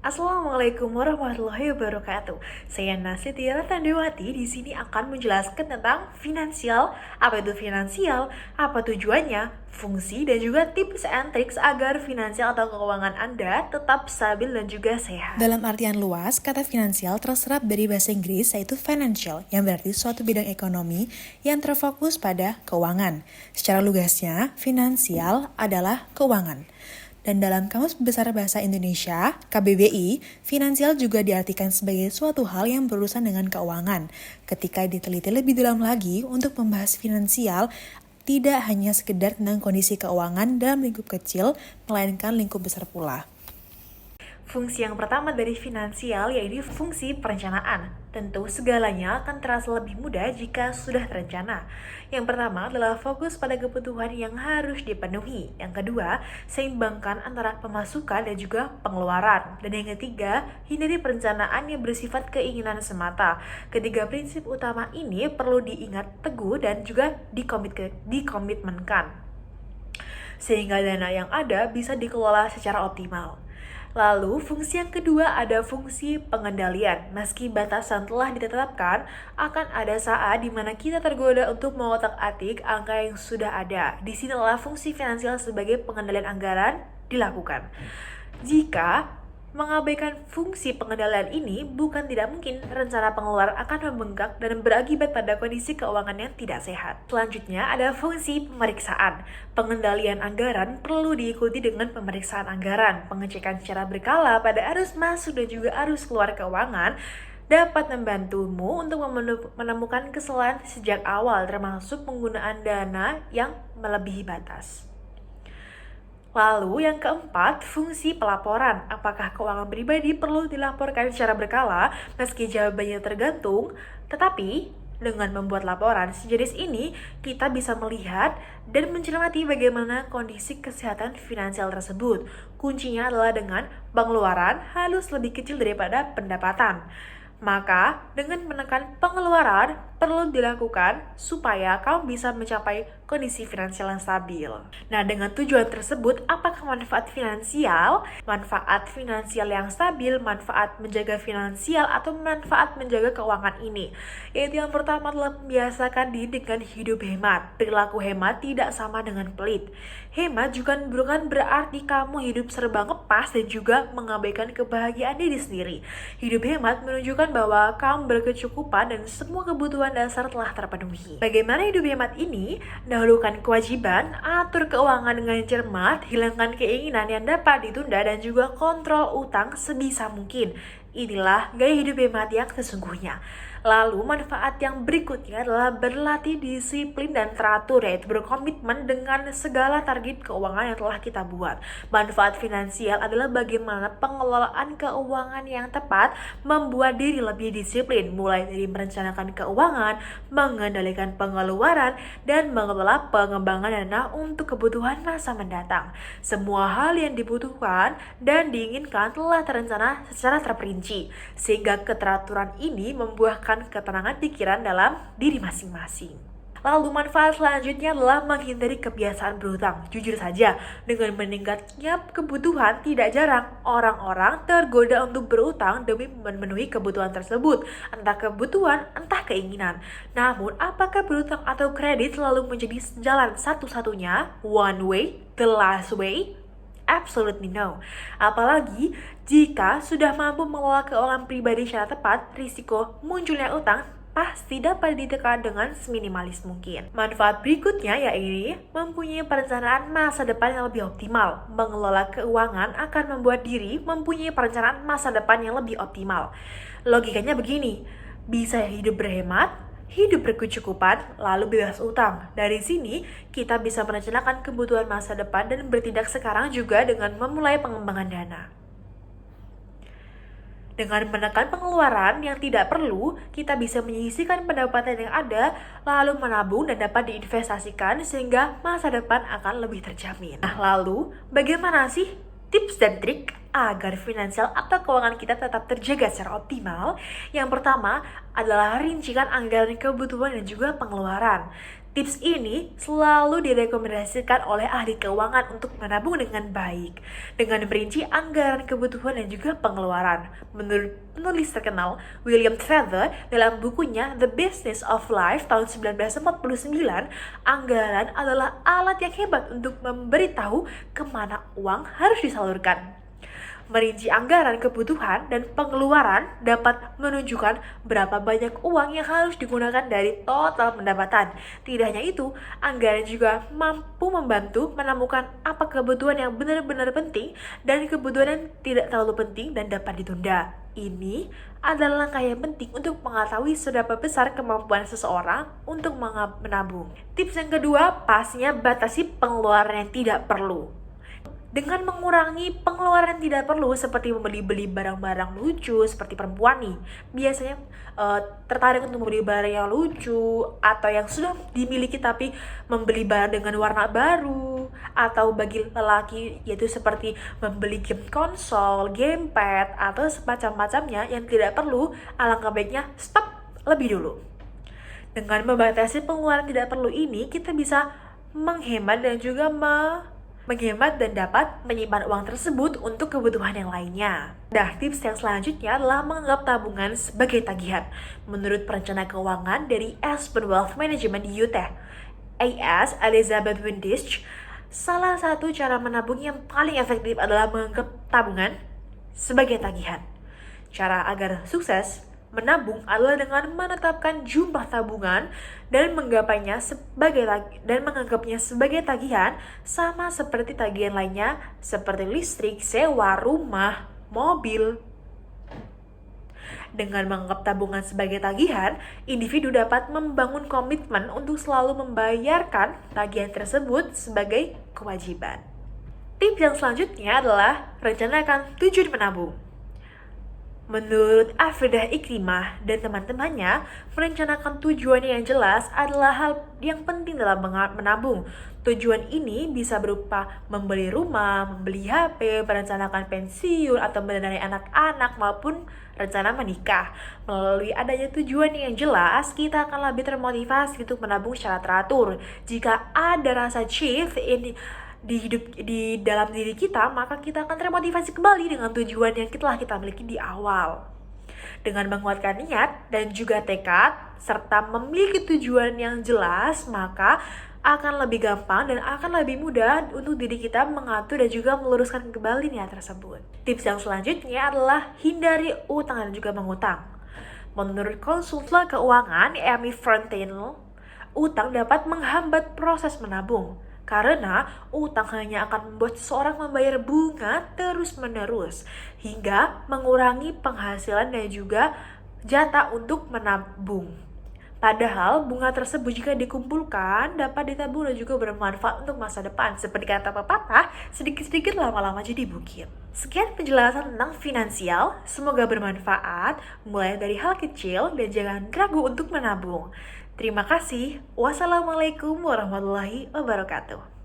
Assalamualaikum warahmatullahi wabarakatuh. Saya Nastia Tandewati di sini akan menjelaskan tentang finansial, apa itu finansial, apa tujuannya, fungsi dan juga tips and tricks agar finansial atau keuangan Anda tetap stabil dan juga sehat. Dalam artian luas, kata finansial terserap dari bahasa Inggris yaitu financial, yang berarti suatu bidang ekonomi yang terfokus pada keuangan. Secara lugasnya, finansial adalah keuangan. Dan dalam Kamus Besar Bahasa Indonesia, KBBI, finansial juga diartikan sebagai suatu hal yang berurusan dengan keuangan. Ketika diteliti lebih dalam lagi untuk membahas finansial, tidak hanya sekedar tentang kondisi keuangan dalam lingkup kecil, melainkan lingkup besar pula. Fungsi yang pertama dari finansial yaitu fungsi perencanaan. Tentu segalanya akan terasa lebih mudah jika sudah terencana. Yang pertama adalah fokus pada kebutuhan yang harus dipenuhi. Yang kedua, seimbangkan antara pemasukan dan juga pengeluaran. Dan yang ketiga, hindari perencanaan yang bersifat keinginan semata. Ketiga prinsip utama ini perlu diingat teguh dan juga dikomitmenkan, sehingga dana yang ada bisa dikelola secara optimal. Lalu, fungsi yang kedua ada fungsi pengendalian. Meski batasan telah ditetapkan, akan ada saat di mana kita tergoda untuk mengotak-atik angka yang sudah ada. Disinilah fungsi finansial sebagai pengendalian anggaran dilakukan. Jika mengabaikan fungsi pengendalian ini, bukan tidak mungkin rencana pengeluaran akan membengkak dan berakibat pada kondisi keuangan yang tidak sehat. Selanjutnya ada fungsi pemeriksaan. Pengendalian anggaran perlu diikuti dengan pemeriksaan anggaran. Pengecekan secara berkala pada arus masuk dan juga arus keluar keuangan dapat membantumu untuk menemukan kesalahan sejak awal, termasuk penggunaan dana yang melebihi batas. Lalu yang keempat, fungsi pelaporan. Apakah keuangan pribadi perlu dilaporkan secara berkala? Meski jawabannya tergantung, tetapi dengan membuat laporan sejenis ini, kita bisa melihat dan mencermati bagaimana kondisi kesehatan finansial tersebut. Kuncinya adalah dengan pengeluaran harus lebih kecil daripada pendapatan. Maka, dengan menekan pengeluaran perlu dilakukan supaya kamu bisa mencapai kondisi finansial yang stabil. Nah, dengan tujuan tersebut, apakah manfaat finansial? Manfaat finansial yang stabil, manfaat menjaga finansial, atau manfaat menjaga keuangan ini? Yaitu yang pertama adalah membiasakan diri dengan hidup hemat. Perilaku hemat tidak sama dengan pelit. Hemat juga bukan berarti kamu hidup serba ngepas dan juga mengabaikan kebahagiaan diri sendiri. Hidup hemat menunjukkan bahwa kamu berkecukupan dan semua kebutuhan dasar telah terpenuhi. Bagaimana hidup hemat ini? Dahulukan kewajiban, atur keuangan dengan cermat, hilangkan keinginan yang dapat ditunda dan juga kontrol utang sebisa mungkin. Inilah gaya hidup hemat yang sesungguhnya. Lalu manfaat yang berikutnya adalah berlatih disiplin dan teratur, yaitu berkomitmen dengan segala target keuangan yang telah kita buat. Manfaat finansial adalah bagaimana pengelolaan keuangan yang tepat membuat diri lebih disiplin, mulai dari merencanakan keuangan, mengendalikan pengeluaran, dan mengelola pengembangan dana untuk kebutuhan masa mendatang. Semua hal yang dibutuhkan dan diinginkan telah terencana secara terperinci, sehingga keteraturan ini membuahkan ketenangan pikiran dalam diri masing-masing. Lalu manfaat selanjutnya adalah menghindari kebiasaan berhutang. Jujur saja, dengan meningkatnya kebutuhan, tidak jarang orang-orang tergoda untuk berutang demi memenuhi kebutuhan tersebut. Entah kebutuhan, entah keinginan. Namun, apakah berhutang atau kredit selalu menjadi jalan satu-satunya? One way, the last way? Absolutely no. Apalagi jika sudah mampu mengelola keuangan pribadi secara tepat, risiko munculnya utang pasti dapat ditekan dengan seminimalis mungkin. Manfaat berikutnya yaitu mempunyai perencanaan masa depan yang lebih optimal. Mengelola keuangan akan membuat diri mempunyai perencanaan masa depan yang lebih optimal. Logikanya begini, bisa hidup berhemat, hidup berkecukupan, lalu bebas utang. Dari sini, kita bisa merencanakan kebutuhan masa depan dan bertindak sekarang juga dengan memulai pengembangan dana. Dengan menekan pengeluaran yang tidak perlu, kita bisa menyisihkan pendapatan yang ada, lalu menabung dan dapat diinvestasikan sehingga masa depan akan lebih terjamin. Nah, lalu bagaimana sih tips dan trik agar finansial atau keuangan kita tetap terjaga secara optimal? Yang pertama adalah rincikan anggaran kebutuhan dan juga pengeluaran. Tips ini selalu direkomendasikan oleh ahli keuangan untuk menabung dengan baik, dengan merinci anggaran kebutuhan dan juga pengeluaran. Menurut penulis terkenal William Feather dalam bukunya The Business of Life tahun 1949, anggaran adalah alat yang hebat untuk memberitahu kemana uang harus disalurkan. Merinci anggaran kebutuhan dan pengeluaran dapat menunjukkan berapa banyak uang yang harus digunakan dari total pendapatan. Tidak hanya itu, anggaran juga mampu membantu menemukan apa kebutuhan yang benar-benar penting dan kebutuhan yang tidak terlalu penting dan dapat ditunda. Ini adalah langkah yang penting untuk mengetahui seberapa besar kemampuan seseorang untuk menabung. Tips yang kedua, pastinya batasi pengeluaran yang tidak perlu. Dengan mengurangi pengeluaran yang tidak perlu seperti membeli-beli barang-barang lucu seperti perempuan nih biasanya tertarik untuk membeli barang yang lucu atau yang sudah dimiliki tapi membeli barang dengan warna baru, atau bagi lelaki yaitu seperti membeli game konsol, gamepad atau semacam-macamnya yang tidak perlu. Alangkah baiknya stop lebih dulu. Dengan membatasi pengeluaran tidak perlu ini, kita bisa menghemat dan juga dan dapat menyimpan uang tersebut untuk kebutuhan yang lainnya. Nah, tips yang selanjutnya adalah menganggap tabungan sebagai tagihan. Menurut perencana keuangan dari Aspen Wealth Management di Utah, AS Elizabeth Windich, salah satu cara menabung yang paling efektif adalah menganggap tabungan sebagai tagihan. Cara agar sukses menabung adalah dengan menetapkan jumlah tabungan dan menganggapnya sebagai tagihan, sama seperti tagihan lainnya seperti listrik, sewa, rumah, mobil. Dengan menganggap tabungan sebagai tagihan, individu dapat membangun komitmen untuk selalu membayarkan tagihan tersebut sebagai kewajiban. Tips yang selanjutnya adalah rencanakan tujuan menabung. Menurut Afridah Ikrimah dan teman-temannya, merencanakan tujuan yang jelas adalah hal yang penting dalam menabung. Tujuan ini bisa berupa membeli rumah, membeli HP, merencanakan pensiun, atau mendanai anak-anak maupun rencana menikah. Melalui adanya tujuan yang jelas, kita akan lebih termotivasi untuk menabung secara teratur. Jika ada rasa chief di dalam diri kita, maka kita akan termotivasi kembali dengan tujuan yang telah kita miliki di awal. Dengan menguatkan niat dan juga tekad serta memiliki tujuan yang jelas, maka akan lebih gampang dan akan lebih mudah untuk diri kita mengatur dan juga meluruskan kembali niat tersebut. Tips yang selanjutnya adalah hindari utang dan juga mengutang. Menurut konsultan keuangan Amy Frontino, utang dapat menghambat proses menabung. Karena utang hanya akan membuat seseorang membayar bunga terus-menerus hingga mengurangi penghasilan dan juga jatah untuk menabung. Padahal bunga tersebut jika dikumpulkan dapat ditabung dan juga bermanfaat untuk masa depan. Seperti kata pepatah, sedikit-sedikit lama-lama jadi bukit. Sekian penjelasan tentang finansial, semoga bermanfaat mulai dari hal kecil dan jangan ragu untuk menabung. Terima kasih. Wassalamualaikum warahmatullahi wabarakatuh.